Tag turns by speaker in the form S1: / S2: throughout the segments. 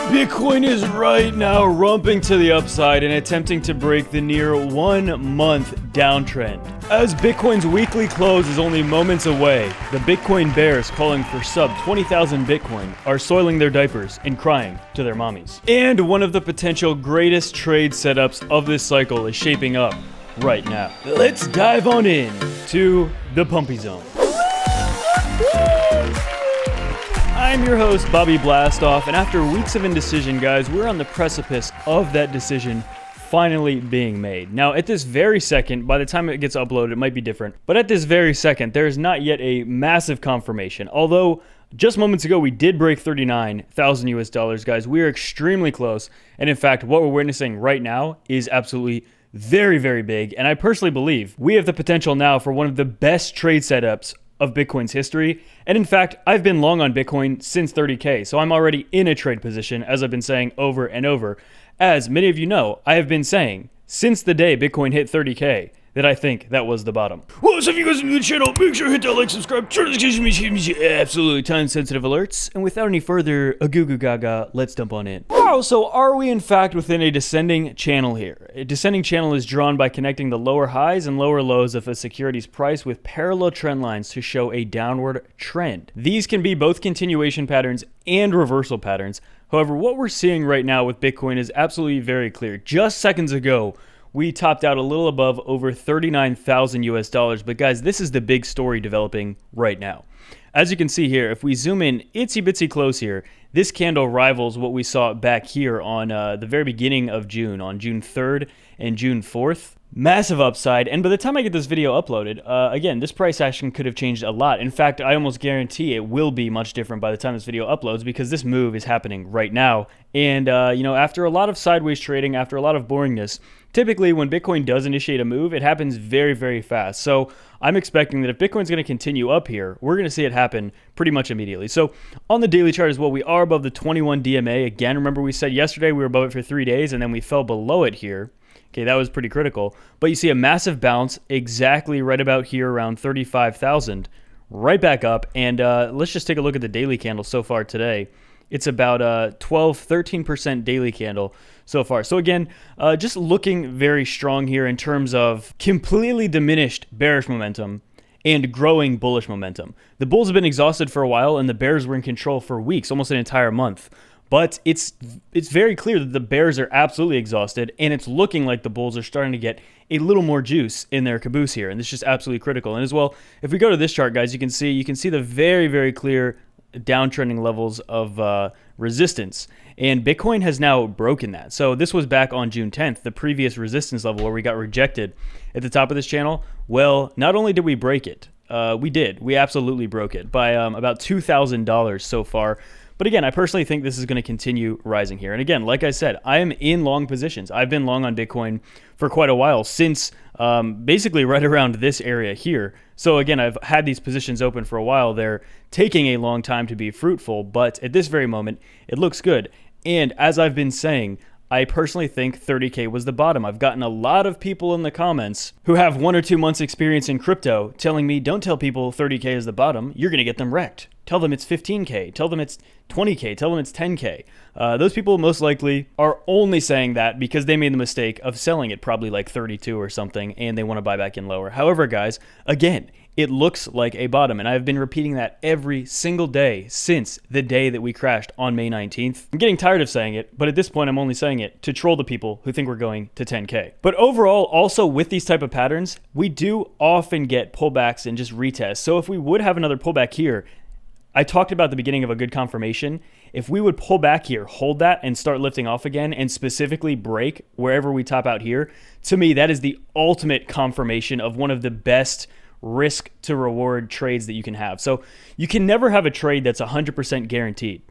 S1: Bitcoin is right now rumping to the upside and attempting to break the near 1 month downtrend. As Bitcoin's weekly close is only moments away, the Bitcoin bears calling for sub 20,000 Bitcoin are soiling their diapers and crying to their mommies. And one of the potential greatest trade setups of this cycle is shaping up right now. Let's dive on in to the Pumpy Zone. I'm your host, Bobby Blastoff, and after weeks of indecision, guys, we're on the precipice of that decision finally being made. Now, at this very second, by the time it gets uploaded, it might be different, but at this very second, there is not yet a massive confirmation. Although, just moments ago, we did break 39,000 US dollars, guys. We are extremely close, and in fact, what we're witnessing right now is absolutely very, very big, and I personally believe we have the potential now for one of the best trade setups of Bitcoin's history. And in fact, I've been long on Bitcoin since 30K, so I'm already in a trade position, as I've been saying over and over. As many of you know, I have been saying since the day Bitcoin hit 30K that I think that was the bottom. Well, so if you guys are new to the channel, make sure to hit that like, subscribe, turn notifications, absolutely time-sensitive alerts. And without any further goo gaga, let's dump on in. Wow, so are we in fact within a descending channel here? A descending channel is drawn by connecting the lower highs and lower lows of a security's price with parallel trend lines to show a downward trend. These can be both continuation patterns and reversal patterns. However, what we're seeing right now with Bitcoin is absolutely very clear. Just seconds ago, we topped out a little above over 39,000 US dollars, but guys, this is the big story developing right now. As you can see here, if we zoom in itsy bitsy close here, this candle rivals what we saw back here on the very beginning of June, on June 3rd and June 4th. Massive upside, and by the time I get this video uploaded, again, this price action could have changed a lot. In fact, I almost guarantee it will be much different by the time this video uploads, because this move is happening right now. And, you know, after a lot of sideways trading, after a lot of boringness, typically when Bitcoin does initiate a move, it happens very, very fast. So I'm expecting that if Bitcoin's going to continue up here, we're going to see it happen pretty much immediately. So on the daily chart as well, we are above the 21 DMA. Again, remember we said yesterday we were above it for 3 days, and then we fell below it here. Okay, that was pretty critical. But you see a massive bounce exactly right about here around 35,000, right back up. And let's just take a look at the daily candle so far today. It's about a 13% daily candle so far. So again, just looking very strong here in terms of completely diminished bearish momentum and growing bullish momentum. The bulls have been exhausted for a while, and the bears were in control for weeks, almost an entire month. But it's very clear that the bears are absolutely exhausted, and it's looking like the bulls are starting to get a little more juice in their caboose here, and this is just absolutely critical. And as well, if we go to this chart, guys, you can see the very, very clear downtrending levels of resistance, and Bitcoin has now broken that. So this was back on June 10th, the previous resistance level where we got rejected at the top of this channel. Well, not only did we break it, we absolutely broke it by about $2,000 so far. But again, I personally think this is going to continue rising here. And again, like I said, I am in long positions. I've been long on Bitcoin for quite a while, since basically right around this area here. So again, I've had these positions open for a while. They're taking a long time to be fruitful, but at this very moment, it looks good. And as I've been saying, I personally think 30K was the bottom. I've gotten a lot of people in the comments who have 1 or 2 months experience in crypto telling me, don't tell people 30K is the bottom. You're going to get them wrecked. Tell them it's 15K. Tell them it's 20K. Tell them it's 10K. Those people most likely are only saying that because they made the mistake of selling it probably like 32 or something, and they want to buy back in lower. However, guys, again, it looks like a bottom, and I've been repeating that every single day since the day that we crashed on May 19th. I'm getting tired of saying it, but at this point I'm only saying it to troll the people who think we're going to 10K. But overall, also with these type of patterns, we do often get pullbacks and just retests. So if we would have another pullback here, I talked about the beginning of a good confirmation. If we would pull back here, hold that, and start lifting off again, and specifically break wherever we top out here, to me, that is the ultimate confirmation of one of the best risk to reward trades that you can have. So you can never have a trade that's 100% guaranteed.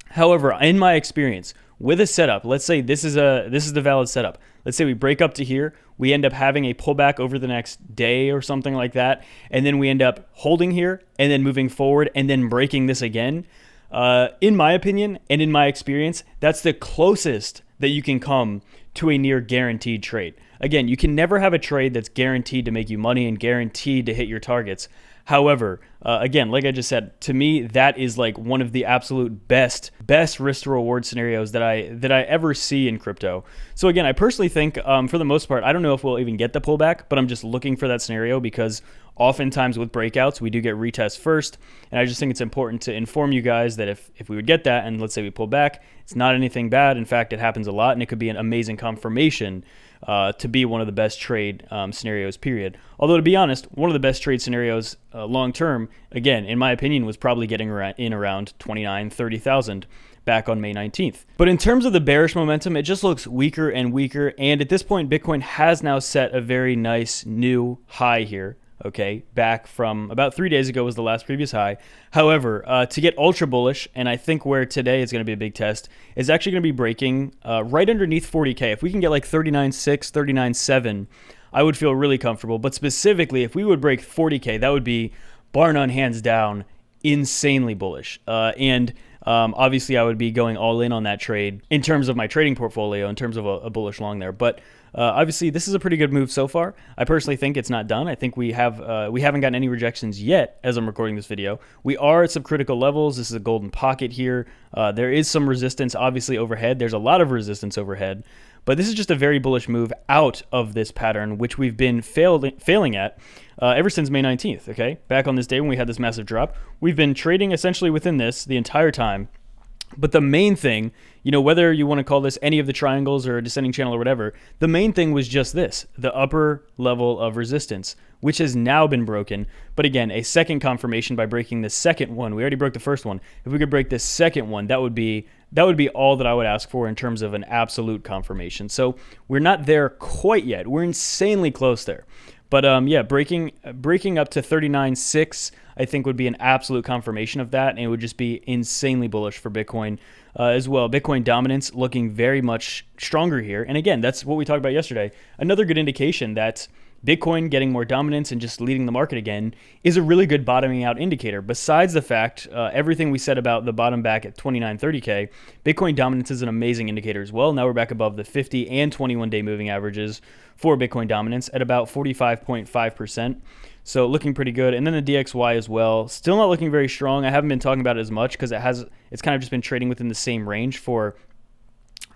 S1: However, in my experience, with a setup, let's say this is the valid setup. Let's say we break up to here, we end up having a pullback over the next day or something like that, and then we end up holding here and then moving forward and then breaking this again. In my opinion and in my experience, that's the closest that you can come to a near guaranteed trade. Again, you can never have a trade that's guaranteed to make you money and guaranteed to hit your targets. However, again, like I just said, to me, that is like one of the absolute best risk to reward scenarios that I ever see in crypto. So again, I personally think for the most part, I don't know if we'll even get the pullback, but I'm just looking for that scenario because oftentimes with breakouts, we do get retests first. And I just think it's important to inform you guys that if we would get that and let's say we pull back, it's not anything bad. In fact, it happens a lot and it could be an amazing confirmation to be one of the best trade scenarios, period. Although to be honest, one of the best trade scenarios long term, again, in my opinion, was probably getting in around 29, 30,000 back on May 19th. But in terms of the bearish momentum, it just looks weaker and weaker. And at this point, Bitcoin has now set a very nice new high here. Okay, back from about 3 days ago was the last previous high. However, to get ultra bullish, and I think where today is going to be a big test, is actually going to be breaking right underneath 40K. If we can get like 39.6, 39.7, I would feel really comfortable. But specifically, if we would break 40K, that would be bar none, hands down, insanely bullish. Obviously, I would be going all in on that trade in terms of my trading portfolio, in terms of a bullish long there. But obviously, this is a pretty good move so far. I personally think it's not done. I think we haven't gotten any rejections yet as I'm recording this video. We are at some critical levels. This is a golden pocket here. There is some resistance, obviously, overhead. There's a lot of resistance overhead. But this is just a very bullish move out of this pattern, which we've been failing at ever since May 19th, okay? Back on this day when we had this massive drop, we've been trading essentially within this the entire time. But the main thing, whether you want to call this any of the triangles or a descending channel or whatever, the main thing was just this, the upper level of resistance, which has now been broken. But again, a second confirmation by breaking the second one. We already broke the first one. If we could break this second one, that would be all that I would ask for in terms of an absolute confirmation. So we're not there quite yet. We're insanely close there. But yeah, breaking up to 39.6, I think would be an absolute confirmation of that, and it would just be insanely bullish for Bitcoin as well. Bitcoin dominance looking very much stronger here. And again, that's what we talked about yesterday. Another good indication that Bitcoin getting more dominance and just leading the market again is a really good bottoming out indicator. Besides the fact, everything we said about the bottom back at 29.30K, Bitcoin dominance is an amazing indicator as well. Now we're back above the 50 and 21-day moving averages for Bitcoin dominance at about 45.5%. So looking pretty good. And then the DXY as well, still not looking very strong. I haven't been talking about it as much because it's kind of just been trading within the same range for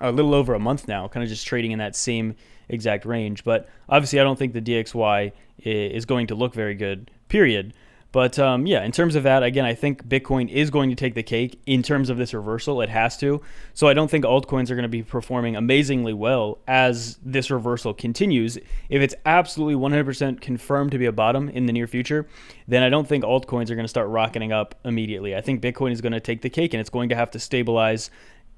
S1: a little over a month now, kind of just trading in that same exact range. But obviously I don't think the DXY is going to look very good, period. But yeah, in terms of that, again, I think Bitcoin is going to take the cake in terms of this reversal. It has to. So I don't think altcoins are going to be performing amazingly well as this reversal continues. If it's absolutely 100% confirmed to be a bottom in the near future, then I don't think altcoins are going to start rocketing up immediately. I think Bitcoin is going to take the cake and it's going to have to stabilize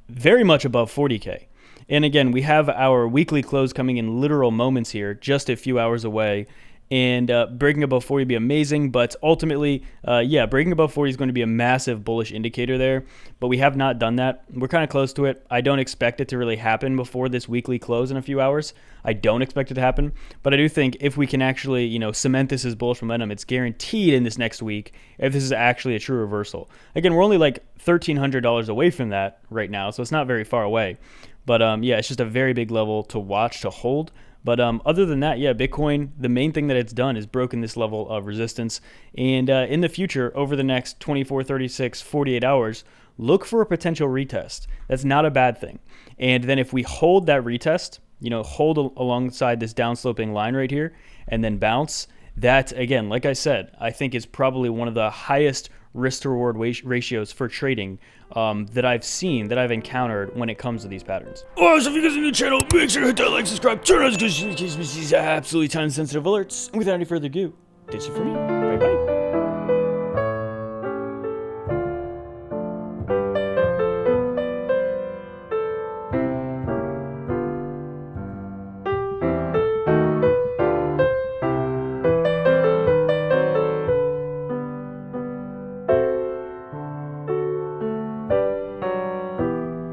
S1: very much above 40K. And again, we have our weekly close coming in literal moments here, just a few hours away. And breaking above 40 would be amazing, but ultimately, yeah, breaking above 40 is going to be a massive bullish indicator there, but we have not done that. We're kind of close to it. I don't expect it to really happen before this weekly close in a few hours. I don't expect it to happen, but I do think if we can actually, cement this as bullish momentum, it's guaranteed in this next week if this is actually a true reversal. Again, we're only like $1,300 away from that right now, so it's not very far away. But yeah, it's just a very big level to watch, to hold. But other than that, yeah, Bitcoin, the main thing that it's done is broken this level of resistance. And in the future, over the next 24, 36, 48 hours, look for a potential retest. That's not a bad thing. And then if we hold that retest, hold alongside this downsloping line right here and then bounce, that, again, like I said, I think is probably one of the highest risk to reward ratios for trading that I've seen, that I've encountered when it comes to these patterns. Oh, so if you guys are new to the channel, make sure to hit that like, subscribe, turn on notifications in case you miss these absolutely time sensitive alerts. And without any further ado, that's it for me. Bye bye.